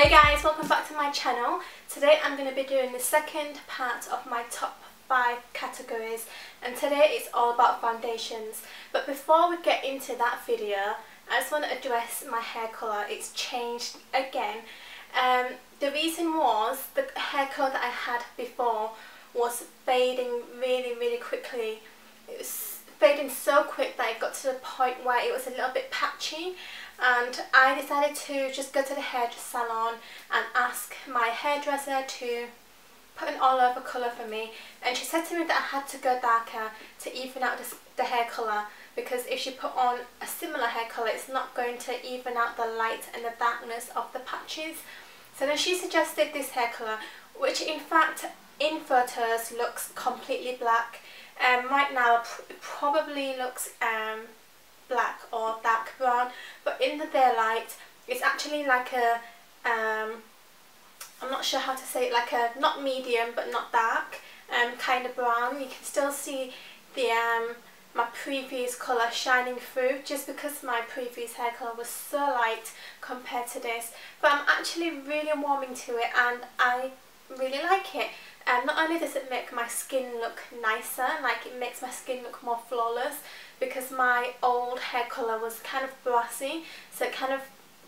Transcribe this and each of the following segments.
Hey guys, welcome back to my channel. Today I'm going to be doing the second part of my top 5 categories, and today it's all about foundations. But before we get into that video, I just want to address my hair colour. It's changed again. The reason was the hair colour that I had before was fading really quickly. It was fading so quick that it got to the point where it was a little bit patchy, and I decided to just go to the hair salon and ask my hairdresser to put an all over colour for me, and she said to me that I had to go darker to even out the hair colour, because if she put on a similar hair colour it's not going to even out the light and the darkness of the patches. So then she suggested this hair colour, which in fact in photos looks completely black. Right now it probably looks black or dark brown, but in the daylight it's actually like a I'm not sure how to say it, like a not medium but not dark kind of brown. You can still see the my previous colour shining through, just because my previous hair colour was so light compared to this. But I'm actually really warming to it and I really like it. Not only does it make my skin look nicer, like it makes my skin look more flawless, because my old hair colour was kind of brassy, so it kind of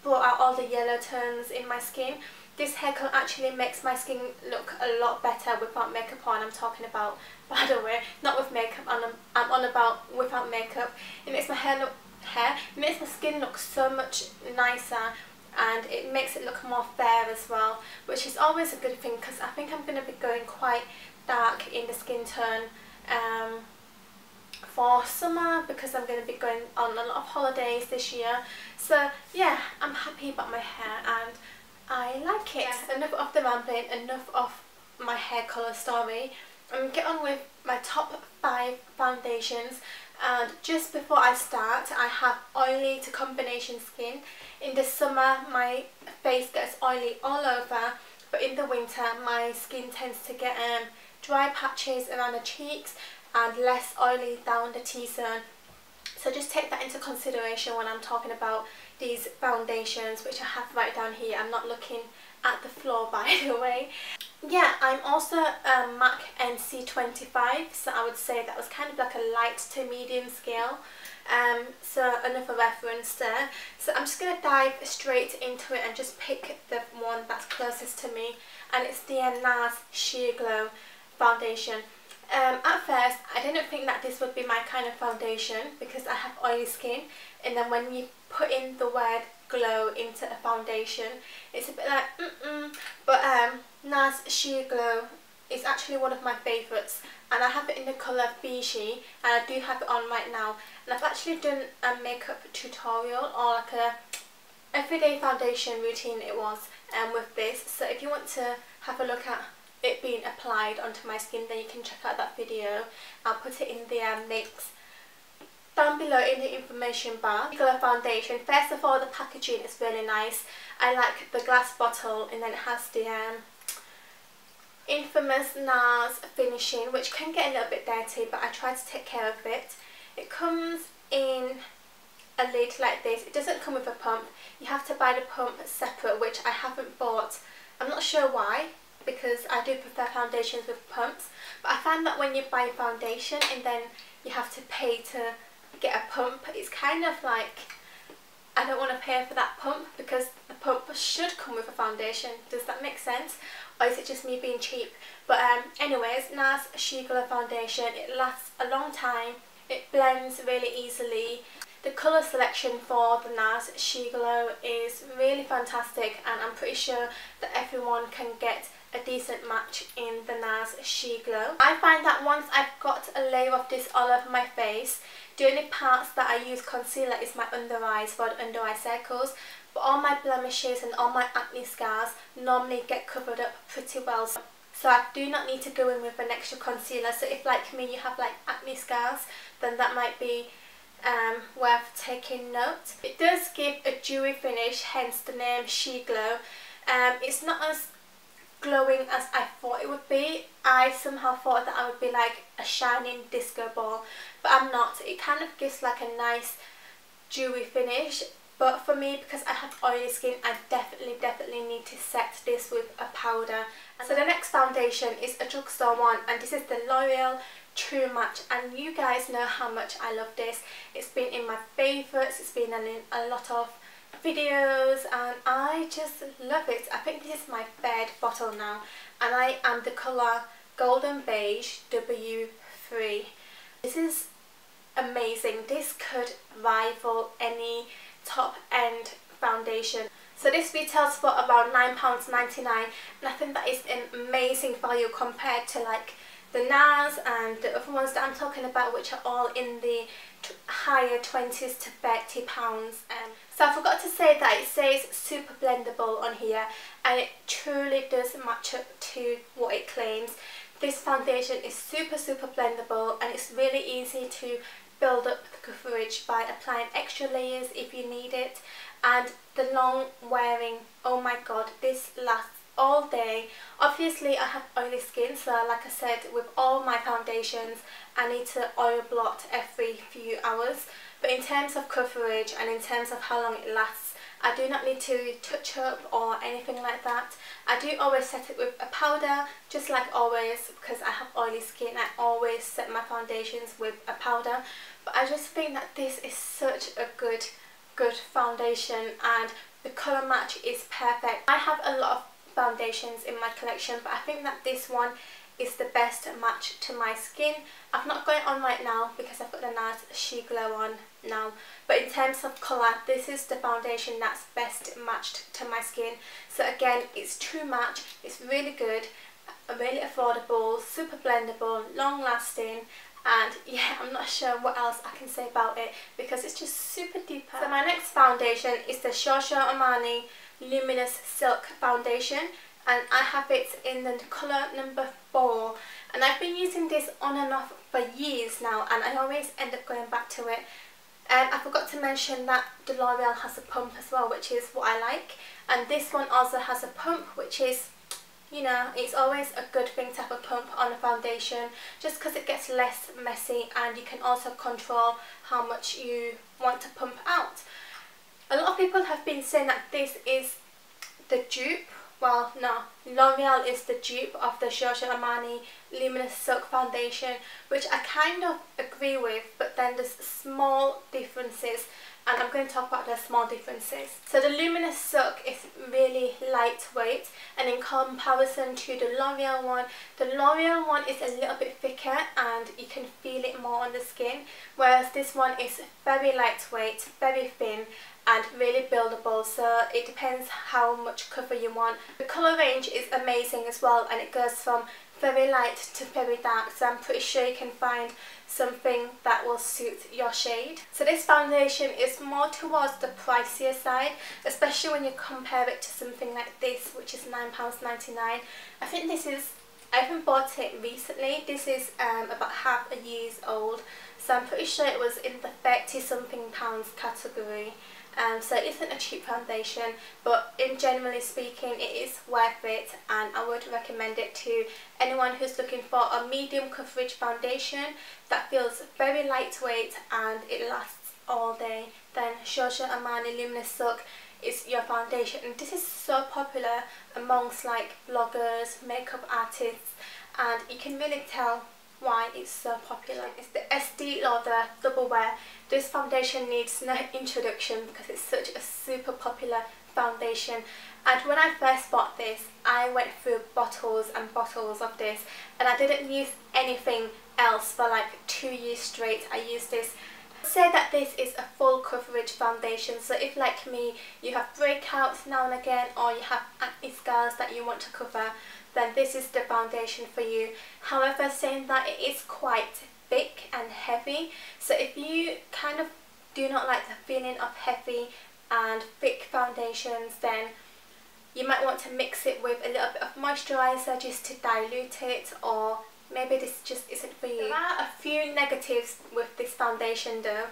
brought out all the yellow tones in my skin. This hair colour actually makes my skin look a lot better without makeup on. I'm talking about, by the way, not with makeup on, I'm on about without makeup. It makes my it makes my skin look so much nicer, and it makes it look more fair as well, which is always a good thing, because I think I'm going to be going quite dark in the skin tone for summer, because I'm going to be going on a lot of holidays this year. So yeah, I'm happy about my hair and I like it. Yes, enough of the rambling, enough of my hair colour story. I'm going to get on with my top 5 foundations. And just before I start, I have oily to combination skin. In the summer my face gets oily all over, but in the winter my skin tends to get dry patches around the cheeks and less oily down the T-zone. So just take that into consideration when I'm talking about these foundations, which I have right down here. I'm not looking at the floor, by the way. Yeah, I'm also MAC NC25, so I would say that was kind of like a light to medium scale. So another reference there. So I'm just going to dive straight into it and just pick the one that's closest to me, and it's the NARS Sheer Glow foundation. At first I didn't think that this would be my kind of foundation, because I have oily skin, and then when you put in the word glow into a foundation it's a bit like but NARS Sheer Glow is actually one of my favourites, and I have it in the colour FIJI, and I do have it on right now. And I've actually done a makeup tutorial, or like a everyday foundation routine it was, with this. So if you want to have a look at it being applied onto my skin, then you can check out that video. I'll put it in the links down below in the information bar. Colour foundation, first of all the packaging is really nice. I like the glass bottle, and then it has the infamous NARS finishing, which can get a little bit dirty, but I try to take care of it. It comes in a lid like this. It doesn't come with a pump. You have to buy the pump separate, which I haven't bought. I'm not sure why, because I do prefer foundations with pumps, but I find that when you buy a foundation and then you have to pay to get a pump, it's kind of like, I don't want to pay for that pump, because the pump should come with a foundation. Does that make sense? Or is it just me being cheap? But anyways, NARS Sheer Glow foundation, it lasts a long time, it blends really easily. The colour selection for the NARS Sheer Glow is really fantastic, and I'm pretty sure that everyone can get a decent match in the NARS Sheer Glow. I find that once I've got a layer of this all over my face, the only parts that I use concealer is my under eyes for the under eye circles, but all my blemishes and all my acne scars normally get covered up pretty well. So I do not need to go in with an extra concealer. So if, like me, you have like acne scars, then that might be worth taking note. It does give a dewy finish, hence the name Sheer Glow. It's not as glowing as I thought it would be. I somehow thought that I would be like a shining disco ball, but I'm not. It kind of gives like a nice dewy finish. but for me, because I have oily skin, I definitely need to set this with a powder. And so the next foundation is a drugstore one, and this is the L'Oreal True Match, and you guys know how much I love this. It's been in my favourites, it's been in a lot of videos, and I just love it. I think this is my third bottle now, and I am the colour Golden Beige W3. This is amazing. This could rival any top end foundation. So this retails for around £9.99, and I think that is an amazing value compared to like the NARS and the other ones that I'm talking about, which are all in the higher 20s to £30. So I forgot to say that it says super blendable on here, and it truly does match up to what it claims. This foundation is super blendable, and it's really easy to build up the coverage by applying extra layers if you need it. And the long wearing, oh my god, this lasts all day. Obviously I have oily skin, so like I said, with all my foundations I need to oil blot every few hours, but in terms of coverage and in terms of how long it lasts, I do not need to touch up or anything like that. I do always set it with a powder, just like always, because I have oily skin. I always set my foundations with a powder, but I just think that this is such a good foundation, and the colour match is perfect. I have a lot of foundations in my collection, but I think that this one is the best match to my skin. I've not got it on right now because I've got the NARS She Glow on now, but in terms of colour, this is the foundation that's best matched to my skin. So again, it's True Match, it's really good, really affordable, super blendable, long lasting, and yeah, I'm not sure what else I can say about it because it's just super duper. So my next foundation is the Giorgio Armani Luminous Silk Foundation, and I have it in the colour number 4, and I've been using this on and off for years now, and I always end up going back to it. I forgot to mention that the L'Oreal has a pump as well, which is what I like, and this one also has a pump, which is, you know, it's always a good thing to have a pump on a foundation just because it gets less messy, and you can also control how much you want to pump out. A lot of people have been saying that this is the dupe. Well, no, L'Oreal is the dupe of the Giorgio Armani Luminous Silk Foundation, which I kind of agree with, but then there's small differences, and I'm going to talk about the small differences. So the Luminous Silk is really lightweight, and in comparison to the L'Oreal one is a little bit thicker and you can feel it more on the skin, whereas this one is very lightweight, very thin, and really buildable, so it depends how much cover you want. The colour range is amazing as well, and it goes from very light to very dark, so I'm pretty sure you can find something that will suit your shade. So this foundation is more towards the pricier side, especially when you compare it to something like this, which is £9.99. I think this is, I haven't bought it recently, this is about half a year's old, so I'm pretty sure it was in the 30 something pounds category. So it isn't a cheap foundation, but in generally speaking it is worth it, and I would recommend it to anyone who's looking for a medium coverage foundation that feels very lightweight and it lasts all day. Then Giorgio Armani Luminous Silk is your foundation, and this is so popular amongst like bloggers, makeup artists, and you can really tell why it's so popular. It's the ESTEE Lauder Double Wear. This foundation needs no introduction because it's such a super popular foundation, and when I first bought this I went through bottles and bottles of this, and I didn't use anything else for like 2 years straight. I used this. I'd say that this is a full coverage foundation, so if like me you have breakouts now and again, or you have acne scars that you want to cover, then this is the foundation for you. However, saying that, it is quite thick and heavy, so if you kind of do not like the feeling of heavy and thick foundations, then you might want to mix it with a little bit of moisturiser just to dilute it, or maybe this just isn't for you. There are a few negatives with this foundation though.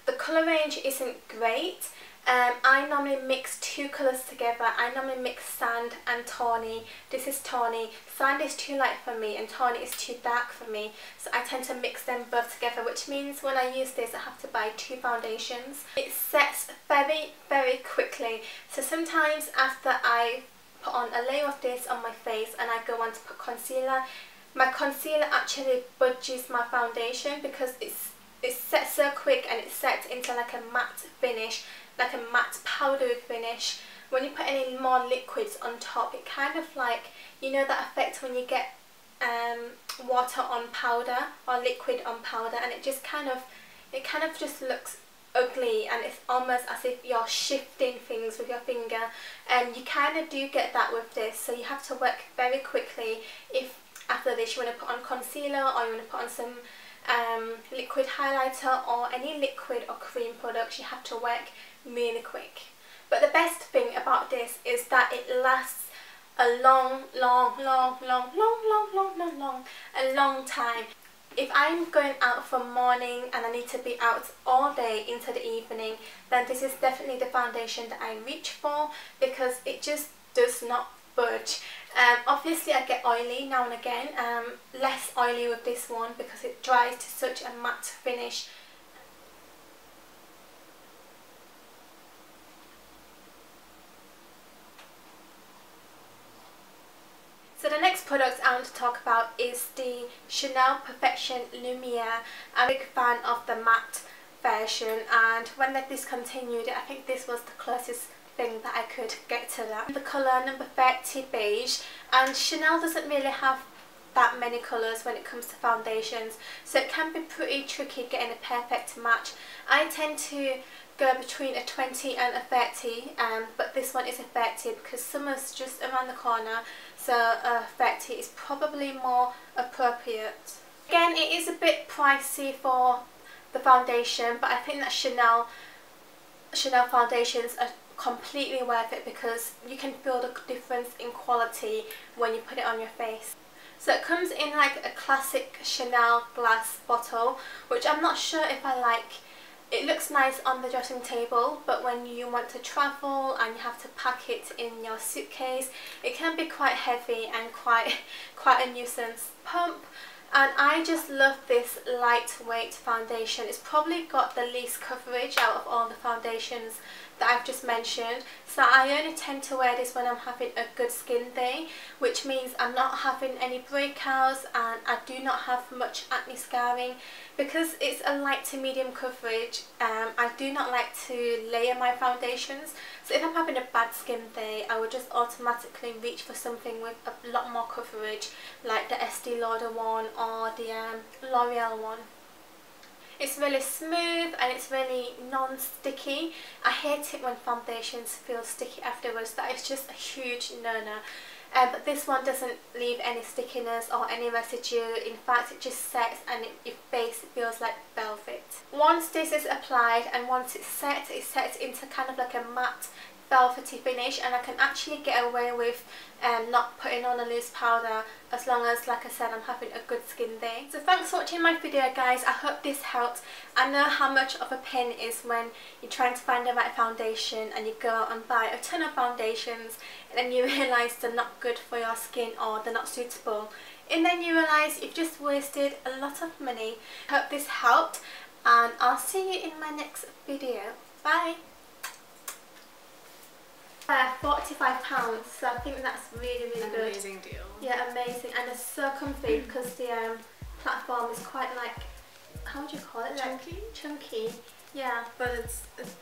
The colour range isn't great, I normally mix two colours together. I normally mix sand and tawny. This is tawny. Sand is too light for me and tawny is too dark for me. So I tend to mix them both together, which means when I use this I have to buy two foundations. It sets very, very quickly. So sometimes after I put on a layer of this on my face and I go on to put concealer, my concealer actually budges my foundation because it's set so quick and it's set into like a matte finish, like a matte powdery finish. When you put any more liquids on top, it kind of like, you know that effect when you get water on powder or liquid on powder, and it kind of just looks ugly, and it's almost as if you're shifting things with your finger, and you kind of do get that with this. So you have to work very quickly. If after this you want to put on concealer or you want to put on some liquid highlighter or any liquid or cream products, you have to work really quick. But the best thing about this is that it lasts a long time. If I'm going out for morning and I need to be out all day into the evening, then this is definitely the foundation that I reach for, because it just does not budge. Obviously I get oily now and again, less oily with this one because it dries to such a matte finish. So the next product I want to talk about is the Chanel Perfection Lumiere. I'm a big fan of the matte version, and when they discontinued it, I think this was the closest thing that I could get to that. The colour number 30 beige, and Chanel doesn't really have that many colours when it comes to foundations, so it can be pretty tricky getting a perfect match. I tend to go between a 20 and a 30, but this one is a 30 because summer's just around the corner, so a 30 is probably more appropriate. Again, it is a bit pricey for the foundation, but I think that Chanel foundations are completely worth it because you can feel the difference in quality when you put it on your face. So it comes in like a classic Chanel glass bottle, which I'm not sure if I like. It looks nice on the dressing table, but when you want to travel and you have to pack it in your suitcase, it can be quite heavy and quite a nuisance. Pump. And I just love this lightweight foundation. It's probably got the least coverage out of all the foundations that I've just mentioned. So I only tend to wear this when I'm having a good skin day, which means I'm not having any breakouts and I do not have much acne scarring. Because it's a light to medium coverage, I do not like to layer my foundations. So if I'm having a bad skin day, I would just automatically reach for something with a lot more coverage, like the ESTEE Lauder one or the L'Oreal one. It's really smooth and it's really non-sticky. I hate it when foundations feel sticky afterwards. That is just a huge no-no. But this one doesn't leave any stickiness or any residue. In fact, it just sets and your face feels like velvet. Once this is applied and once it's set, it sets into kind of like a matte velvety finish, and I can actually get away with not putting on a loose powder as long as, like I said, I'm having a good skin day. So thanks for watching my video, guys. I hope this helped. I know how much of a pain it is when you're trying to find the right foundation and you go out and buy a ton of foundations and then you realise they're not good for your skin or they're not suitable, and then you realise you've just wasted a lot of money. I hope this helped, and I'll see you in my next video. Bye! £45, so I think that's really good. Amazing deal. Yeah, amazing, and it's so comfy because the platform is quite like, how would you call it? Chunky? Like, chunky. Yeah. But it's